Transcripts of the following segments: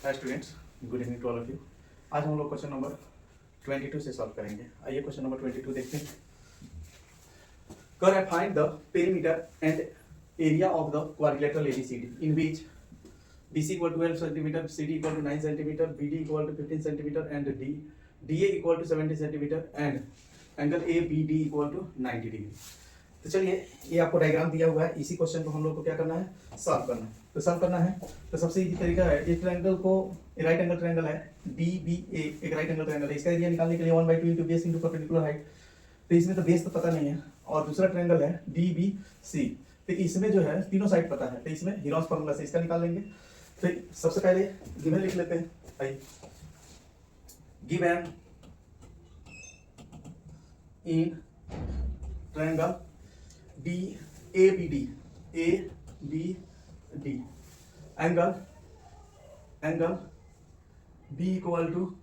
Hi students, good evening to all of you. आज हम लोग क्वेश्चन नंबर 22 से सॉल्व करेंगे। आइए क्वेश्चन नंबर 22 देखते हैं। कर find the perimeter and area of the quadrilateral ABCD in which BC equal to 12 centimeter, CD equal to 9 centimeter, BD equal to 15 centimeter and DA equal to 70 centimeter and angle ABD equal to 90 degree। तो चलिए, ये आपको diagram दिया हुआ है। इसी question को हम लोग को क्या करना है, सॉल्व करना है। तो सॉल्व करना है तो सबसे इजी तरीका है, एक ट्रायंगल को, राइट एंगल ट्रायंगल है DBA, एक राइट एंगल ट्रायंगल है। इसका एरिया निकालने के लिए 1/2 into base into perpendicular height. तो इसमें तो बेस तो पता नहीं है, और दूसरा ट्रायंगल है DBC। तो इसमें जो है तीनों साइड पता है, तो इसमें हीरोस फॉर्मूला से इसका निकाल लेंगे। तो सबसे पहले गिवन लिख लेते हैं। आइए, given in triangle ABD angle B equal to,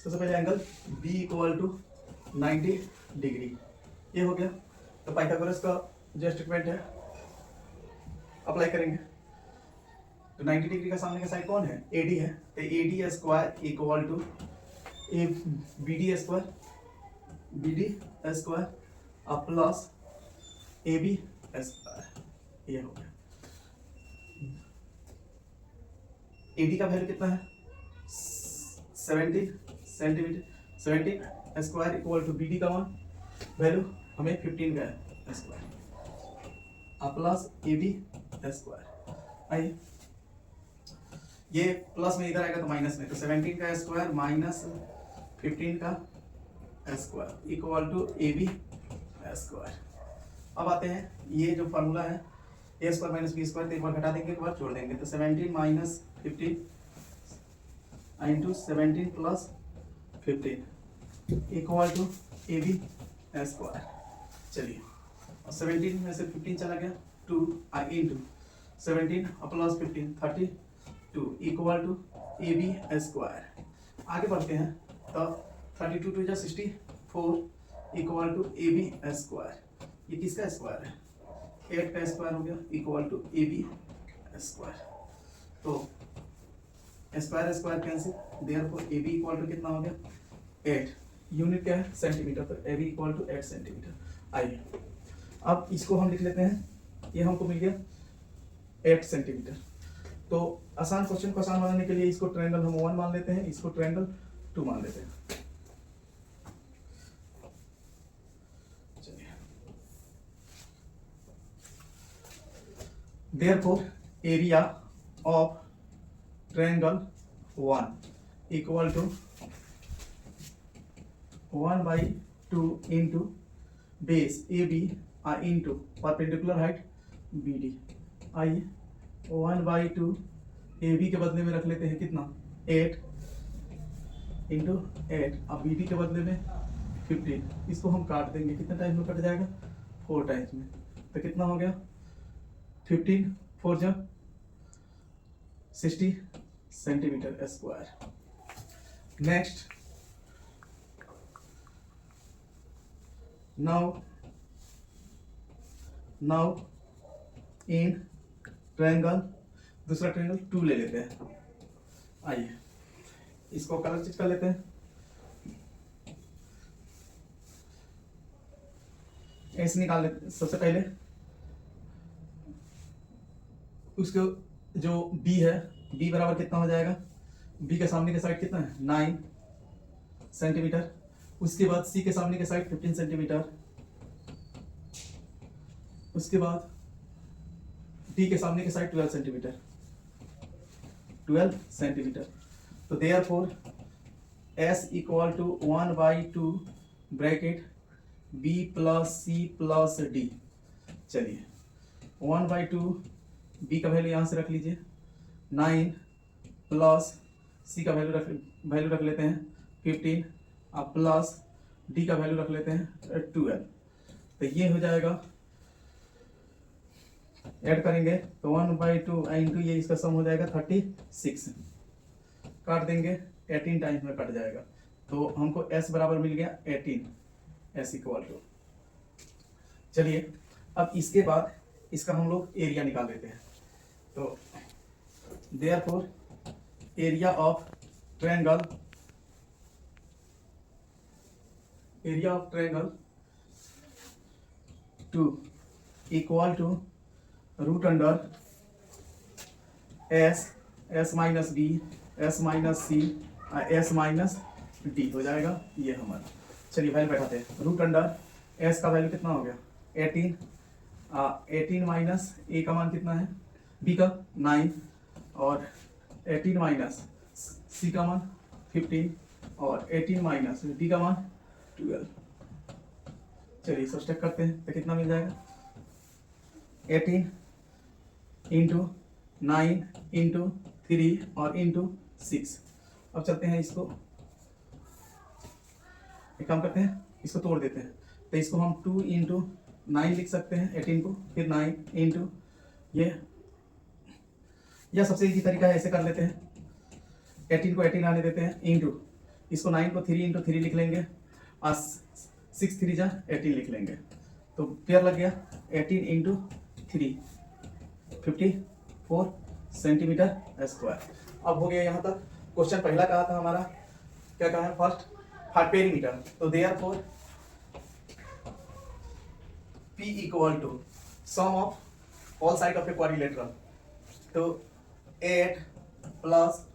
सबसे पहले angle B equal to 90 degree. ये हो गया। तो पाइथागोरस का जो स्टेटमेंट है अप्लाई करेंगे। तो 90 डिग्री का सामने का साइड कौन है, AD है। तो AD square equal to BD square plus AB square. ये हो गया। AD का वैल्यू कितना है, 17 centimetre. 17 square equal to BD का वैल्यू हमें 15 का है स्क्वायर प्लस AB स्क्वायर। आइए, ये प्लस में इधर आएगा तो माइनस में, तो 17 का स्क्वायर माइनस 15 का square equal to AB square. अब आते हैं, ये जो फार्मूला है A square minus B square, तो एक बार घटा देंगे, एक बार जोड़ देंगे। तो 17 minus 15 into 17 plus 15 equal to AB square. चलिए, और 17 में से 15 चला गया, 2 into 17 plus 15 32 equal to AB square. आगे बढ़ते हैं, तो 32 to 64 equal to AB square. ये किसका स्क्वायर है, 8 का स्क्वायर हो गया इक्वल टू AB स्क्वायर। तो square square cancel, therefore AB equal to कितना हो गया, 8। यूनिट क्या है, सेंटीमीटर। तो AB इक्वल टू 8 सेंटीमीटर। आइए, अब इसको हम लिख लेते हैं। ये हमको मिल गया 8 सेंटीमीटर। तो आसान क्वेश्चन को आसान बनाने के लिए इसको ट्रायंगल हम 1 मान लेते हैं, इसको ट्रायंगल 2 मान लेते हैं। Therefore, area of triangle 1 equal to 1/2 into base AB into perpendicular height BD। आइए, 1/2 AB के बदले में रख लेते हैं कितना, 8 इंटू 8, अब BD के बदले में 15। इसको हम काट देंगे, कितने टाइम में कट जाएगा, 4 टाइम्स में। तो कितना हो गया, 15 4 जा 60 centimetre square. Next, now in triangle, दूसरा ट्रायंगल 2 ले लेते हैं। आइए, इसको कलर चेंज कर लेते हैं। ऐसे निकाल लेते। सबसे पहले उसको जो B है, B बराबर कितना हो जाएगा, B के सामने के साइड कितना है, 9 सेंटीमीटर। उसके बाद C के सामने के साइड 15 सेंटीमीटर। उसके बाद D के सामने के साइड 12 सेंटीमीटर। 12 सेंटीमीटर। तो therefore S equal to 1/2 bracket B plus C plus D। चलिए, 1/2 B का वैल्यू यहाँ से रख लीजिए, 9 प्लस C का वैल्यू रख लेते हैं 15 प्लस D का वैल्यू रख लेते हैं 12। तो ये हो जाएगा, ऐड करेंगे तो 1/2 इंटू ये इसका सम हो जाएगा 36। काट देंगे, 18 टाइम्स में कट जाएगा। तो हमको S बराबर मिल गया 18, S इक्वल टू। चलिए, अब इसके बाद इसका हम लोग एरिया निकाल लेते हैं। तो therefore area of triangle two equal to root under S minus B S minus C S minus D हो जाएगा ये हमारा। चलिए वैल्यू बैठाते हैं। रूट अंडर एस का वैल्यू कितना हो गया 18 माइनस ए का मान कितना है बी का 9 और 18 माइनस सी का मान 15 और 18 माइनस डी का मान 12। चलिए सब्सट्रैक्ट करते हैं तो कितना मिल जाएगा 18 इंटू 9 इंटू 3 और इंटू 6। अब चलते हैं इसको एक काम करते हैं इसको तोड़ देते हैं तो इसको हम 2 इंटू 9 लिख सकते हैं 18 को फिर 9 इंटू ये या सबसे इजी तरीका है ऐसे कर लेते हैं 18 को 18 आने देते हैं इंटू इसको 9 को 3 इंटू 3 लिख लेंगे और 6 3 जा 18 लिख लेंगे तो पेयर लग गया 18 इंटू 3 54 सेंटीमीटर स्क्वायर। अब हो गया यहाँ तक। क्वेश्चन पहला कहा था हमारा क्या कहा है फर्स्ट पेरीमीटर तो therefore P equal to sum of all side of a quadrilateral तो 8 प्लस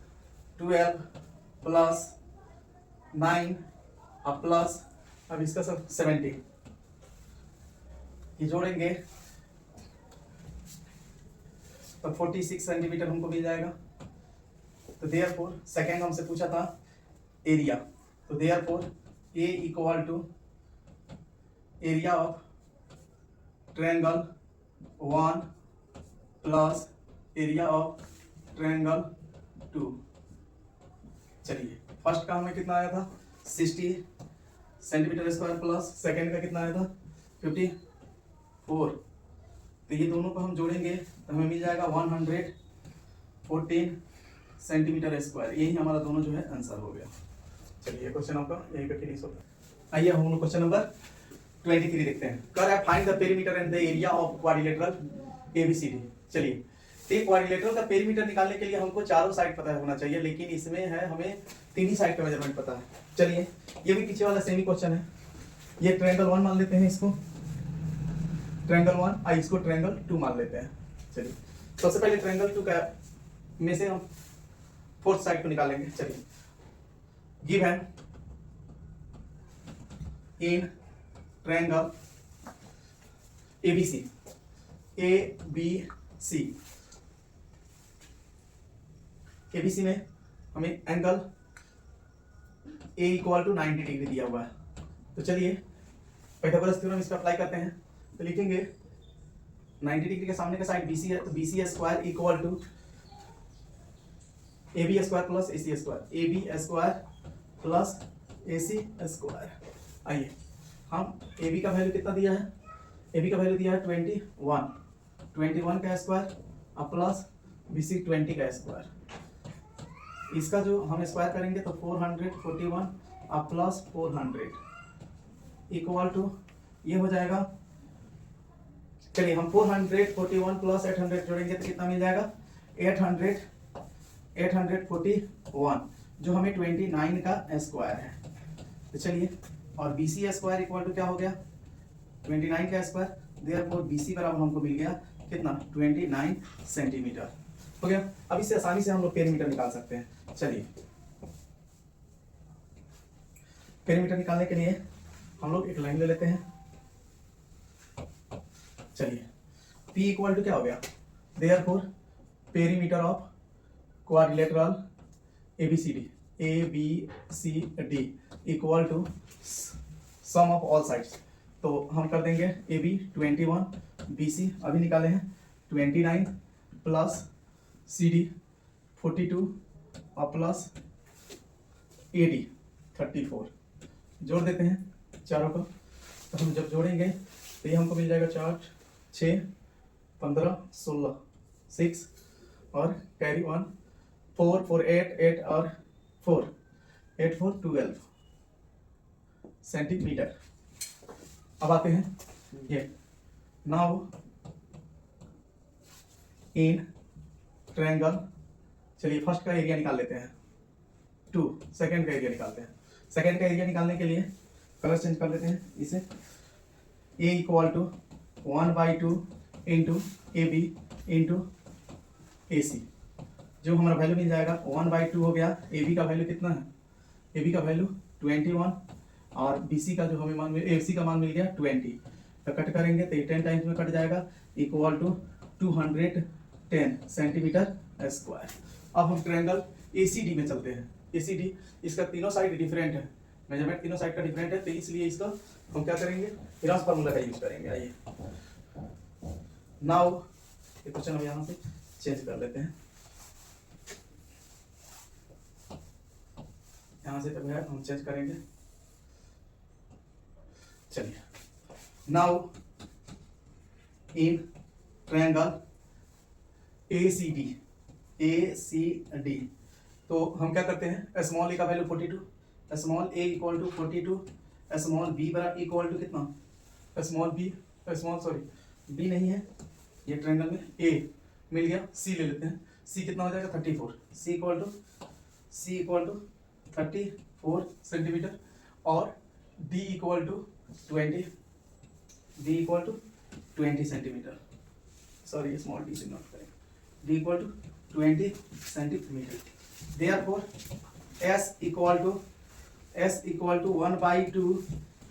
12 प्लस 9 अब प्लस अब इसका सब 70 ये जोड़ेंगे तो 46 सेंटीमीटर हमको मिल जाएगा। तो देयरफॉर सेकेंड हमसे पूछा था एरिया तो therefore A equal to area of triangle 1 plus area of triangle 2। चलिए फर्स्ट का हमें कितना आया था 60 सेंटीमीटर स्क्वायर प्लस सेकेंड का कितना आया था 54। तो ये दोनों को हम जोड़ेंगे तो हमें मिल जाएगा 114 सेंटीमीटर स्क्वायर। यही हमारा दोनों जो है आंसर हो गया। चलिए क्वेश्चन आपका यहीं पे फिनिश होता है। आइए हम लोग क्वेश्चन नंबर 23 देखते हैं। कर है find the perimeter and the area of quadrilateral ABCD. चलिए एक क्वाड्रिलेटरल का पेरीमीटर निकालने के लिए हमको चारों साइड पता होना चाहिए लेकिन इसमें है हमें तीन ही साइड का मेजरमेंट पता है। चलिए ये भी पीछे वाला सेम ही क्वेश्चन है। ये ट्रायंगल 1 मान लेते हैं इसको ट्रायंगल 1 और इसको ट्रायंगल 2 मान लेते हैं। चलिए सबसे पहले ट्रायंगल 2 का में से हम फोर्थ साइड को निकालेंगे। चलिए given in triangle ABC ABC में हमें angle A equal to 90 degree दिया हुआ है। तो चलिए पाइथागोरस थ्योरम इसका अप्लाई करते हैं तो लिखेंगे 90 डिग्री के सामने का साइड BC है तो BC square equal to AB square plus AC square AB square plus AC square. आइए हम AB का वैल्यू कितना दिया है AB का वैल्यू दिया है 21 का स्क्वायर और प्लस BC 20 का स्क्वायर। इसका जो हम स्क्वायर करेंगे तो 441 और प्लस 400 इक्वल टू ये हो जाएगा। चलिए हम 441 प्लस 800 जोड़ेंगे तो कितना मिल जाएगा 841 जो हमें 29 का स्क्वायर है। तो चलिए और BC स्क्वायर इक्वल टू क्या हो गया 29 का स्क्वायर देयरफॉर BC बराबर हमको मिल गया कितना 29 सेंटीमीटर हो गया। अब इससे आसानी से हम लोग पेरीमीटर निकाल सकते हैं। चलिए पेरीमीटर निकालने के लिए हम लोग एक लाइन ले लेते हैं। चलिए P इक्वल टू क्या हो गया therefore perimeter of quadrilateral ABCD equal to sum of all sides. तो हम कर देंगे AB 21 BC अभी निकाले हैं 29 प्लस CD 42 और प्लस AD 34 जोड़ देते हैं चारों को। तो हम जब जोड़ेंगे तो ये हमको मिल जाएगा 4 6 15 16 6 और कैरी 1 4 4 8 और 4 8 4 12 सेंटीमीटर। अब आते हैं ये नाउ इन ट्रायंगल। चलिए फर्स्ट का एरिया निकाल लेते हैं 2, सेकंड का एरिया निकालते हैं। सेकंड का एरिया निकालने के लिए कलर चेंज कर लेते हैं इसे। a equal to 1/2 into A B into A C, जो हमारा वैल्यू मिल जाएगा 1/2 हो गया। ए बी का वैल्यू कितना है, ए बी का वैल्यू 21 और बी सी का जो हमें मान ए सी का मान मिल गया 20। तो कट करेंगे तो ये 10 टाइम्स में कट जाएगा, इक्वल टू 210 सेंटीमीटर स्क्वायर। अब हम ट्रायंगल ACD में चलते हैं। ACD इसका तीनों साइड डिफरेंट है, मेजरमेंट तीनों साइड का डिफरेंट है, तो इसलिए इसका हम क्या करेंगे, हिरास फार्मूला का यूज करेंगे। आइए नाउ ये क्वेश्चन हम यहाँ से चेंज कर लेते हैं, यहाँ से तो है हम चेंज करेंगे। चलिए नाउ इन ट्रायंगल ACD तो हम क्या करते हैं, स्मॉल ए का value 42, small A equal to 42, small B बराबर इक्वल टू कितना, स्मॉल बी बी नहीं है ये ट्रायंगल में, ए मिल गया, सी ले लेते हैं, सी कितना हो जाएगा 34, सी इक्वल टू 34 सेंटीमीटर और D equal to 20 centimetre, sorry small D से नोट करें, D equal to 20 centimetre. Therefore S equal to 1/2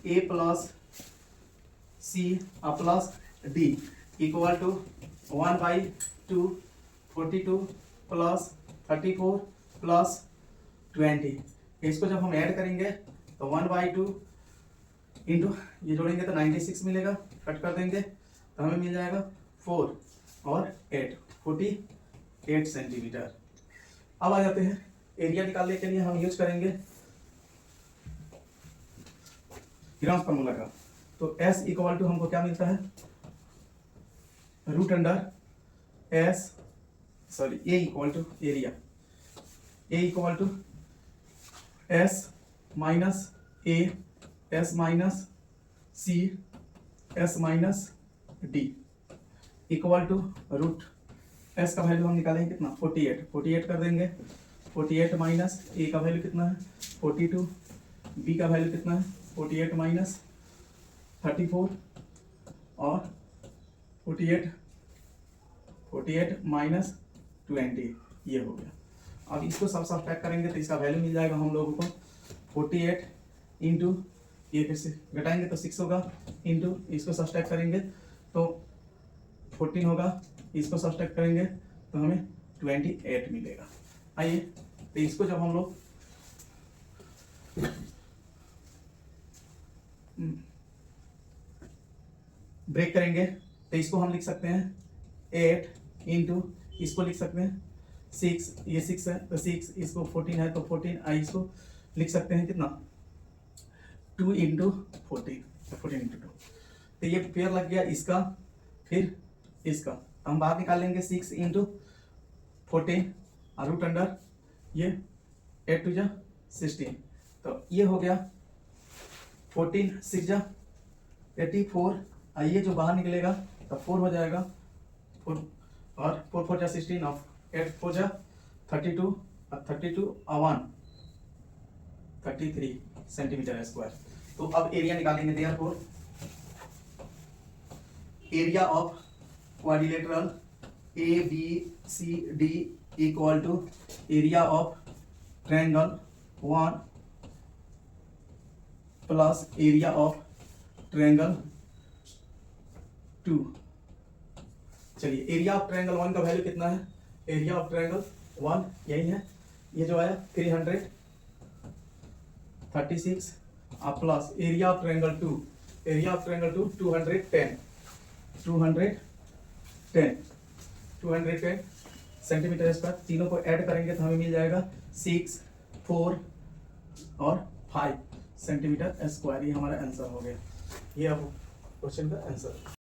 A plus C plus D equal to 1/2 42 plus 34 plus 20। इसको जब हम ऐड करेंगे तो 1/2 इंटू ये जोड़ेंगे तो 96 मिलेगा, कट कर देंगे तो हमें मिल जाएगा 4 और 8 48 सेंटीमीटर। अब आ जाते हैं एरिया निकालने के लिए हम यूज करेंगे हिरास फार्मूला का। तो S इक्वल टू हमको क्या मिलता है, root under A equal to area, A equal to S minus A S minus C S minus D equal to root S का वैल्यू हम निकालेंगे कितना 48 कर देंगे, 48 माइनस A का वैल्यू कितना है 42, B का वैल्यू कितना है 48 माइनस 34 और 48 माइनस 20 ये हो गया। अब इसको सब सब्ट्रैक्ट करेंगे तो इसका वैल्यू मिल जाएगा हम लोगों को 48 इंटू ये फिर से घटाएंगे तो 6 होगा, इंटू इसको सब्ट्रैक्ट करेंगे तो 14 होगा, इसको सब्ट्रैक्ट करेंगे तो हमें 28 मिलेगा। आइए तो इसको जब हम लोग ब्रेक करेंगे तो इसको हम लिख सकते हैं 8 इंटू इसको लिख सकते हैं 6, ये 6 है तो 6, इसको 14 है तो 14, इसको लिख सकते हैं कितना 2 इंटू 14 इंटू 2, तो ये पेयर लग गया इसका, फिर इसका हम बाहर निकाल लेंगे 6 इंटू 14 और रूट अंडर ये 8 2 जा 16, तो ये हो गया 14 6 जा 84, ये जो बाहर निकलेगा तो 4 हो जाएगा 4 और 4 4 जा 16 और 8 4 जा 32 और 32 और 1 33 सेंटीमीटर स्क्वायर। तो अब एरिया निकालेंगे, therefore area of quadrilateral ABCD equal to area of triangle 1 plus area of triangle 2। चलिए एरिया ऑफ ट्रायंगल 1 का वैल्यू कितना है, एरिया ऑफ ट्रायंगल 1 यही है, ये जो आया 336 plus area of triangle 2, area of triangle 2 210 centimetre square. तीनों को ऐड करेंगे तो हमें मिल जाएगा 6 4 और 5 सेंटीमीटर स्क्वायर। ये हमारा आंसर हो गया, ये अब क्वेश्चन का आंसर।